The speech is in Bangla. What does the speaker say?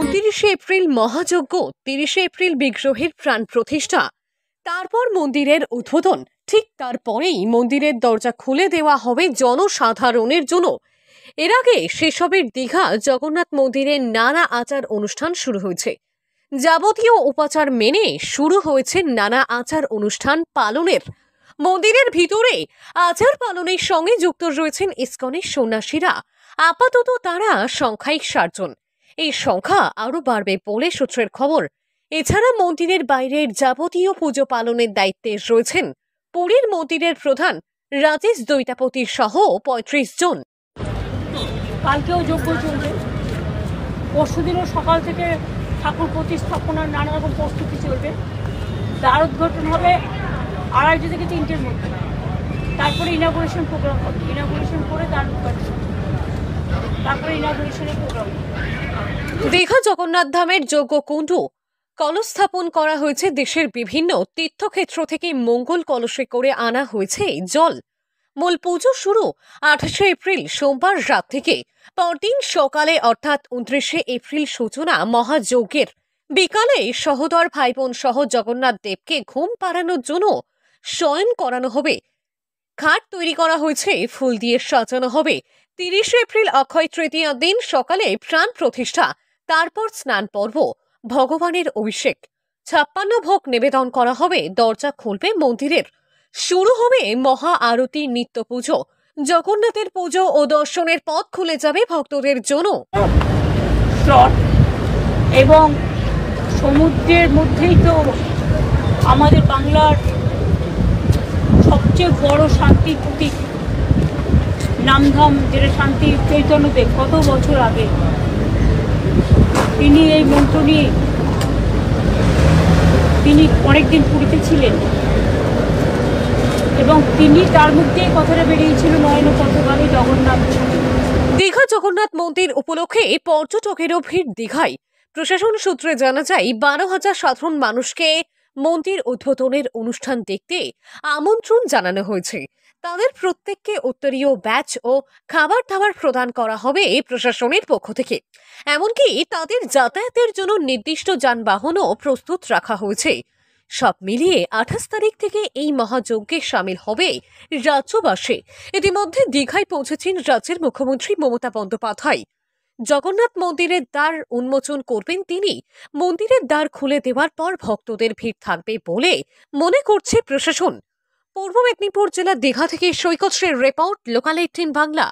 29 এপ্রিল মহাযজ্ঞ, 30 এপ্রিল বিগ্রহের প্রাণ প্রতিষ্ঠা, তারপর মন্দিরের উদ্বোধন। ঠিক তারপরেই মন্দিরের দরজা খুলে দেওয়া হবে জনসাধারণের জন্য। এর আগে সেসবের দীঘা জগন্নাথ মন্দিরের নানা আচার অনুষ্ঠান শুরু হয়েছে। যাবতীয় উপাচার মেনে শুরু হয়েছে নানা আচার অনুষ্ঠান পালনের। মন্দিরের ভিতরে আচার পালনের সঙ্গে যুক্ত রয়েছেন ইসকনের সন্ন্যাসীরা। আপাতত তারা সংখ্যায় 60 জন। এই সংখ্যা আরো বাড়বে বলে সূত্রের খবর। এছাড়া মন্দিরের বাইরের যাবতীয় পুজো পালনের দায়িত্বে রয়েছেন পুরীর মন্দিরের প্রধান রাজেশ দৈতাপতি সহ 35 জন। কালকেও যজ্ঞ চলবে, পরশুদিনও সকাল থেকে ঠাকুর প্রতিস্থাপনার নানা রকম প্রস্তুতি চলবে। দ্বার উদ্ঘাটন হবে 2:30 থেকে 3টের মধ্যে। তারপরে ইনাগুরেশন প্রোগ্রাম হবে, ইনাগুরেশন করে দ্বার উদ্ঘাটন, তারপরে ইনাগুরেশনের প্রোগ্রাম। দীঘা জগন্নাথ ধামের যজ্ঞ কুণ্ড কলস স্থাপন করা হয়েছে। দেশের বিভিন্ন তীর্থক্ষেত্র থেকে মঙ্গল কলসে করে আনা হয়েছে জল। মূল পুজো শুরু 28 এপ্রিল সোমবার রাত থেকে। পরদিন সকালে অর্থাৎ 29 এপ্রিল সূচনা মহাযজ্ঞের। বিকালে সহোদর ভাই বোন সহ জগন্নাথ দেবকে ঘুম পাড়ানোর জন্য শয়ন করানো হবে। খাট তৈরি করা হয়েছে, ফুল দিয়ে সাজানো হবে। 30 এপ্রিল অক্ষয় তৃতীয়া দিন সকালে প্রাণ প্রতিষ্ঠা, তারপর স্নান পর্ব, ভগবানের অভিষেক, 56 ভোগ নিবেদন করা হবে। দরজা খুলবে মন্দিরের, শুরু হবে মহা আরতি, নিত্য পুজো। জগন্নাথের পুজো ও দর্শনের পথ খুলে যাবে ভক্তদের জন্য। এবং সমুদ্রের মধ্যেই তো আমাদের বাংলার সবচেয়ে বড় শান্তির প্রতীক নামধাম, যেটা শান্তি চৈতন্যদেব কত বছর আগে তিনি এই মন্ত্র নিয়ে তিনি অনেকদিন পুরীতে ছিলেন এবং তিনি তার মধ্যে কথাটা বেরিয়েছিল নয়ন পথগামী জগন্নাথ। দীঘা জগন্নাথ মন্দির উপলক্ষে পর্যটকেরও ভিড় দীঘায়। প্রশাসন সূত্রে জানা যায় 12,000 সাধারণ মানুষকে মন্দির উদ্বোধনের অনুষ্ঠান দেখতে আমন্ত্রণ জানানো হয়েছে। তাদের প্রত্যেককে উত্তরীয় ব্যাচ ও খাবার দাবার প্রদান করা হবে প্রশাসনের পক্ষ থেকে। এমনকি তাদের যাতায়াতের জন্য নির্দিষ্ট যানবাহনও প্রস্তুত রাখা হয়েছে। সব মিলিয়ে 28 তারিখ থেকে এই মহাযজ্ঞে সামিল হবে রাজ্যবাসী। ইতিমধ্যে দীঘায় পৌঁছেছেন রাজ্যের মুখ্যমন্ত্রী মমতা বন্দ্যোপাধ্যায়। জগন্নাথ মন্দিরের দ্বার উন্মোচন করবেন তিনি। মন্দিরের দ্বার খুলে দেওয়ার পর ভক্তদের ভিড় থাকবে বলে মনে করছে প্রশাসন। পূর্ব মেদিনীপুর জেলার দীঘা থেকে সৈকত শ্রীর রিপোর্ট, লোকাল 18 বাংলা।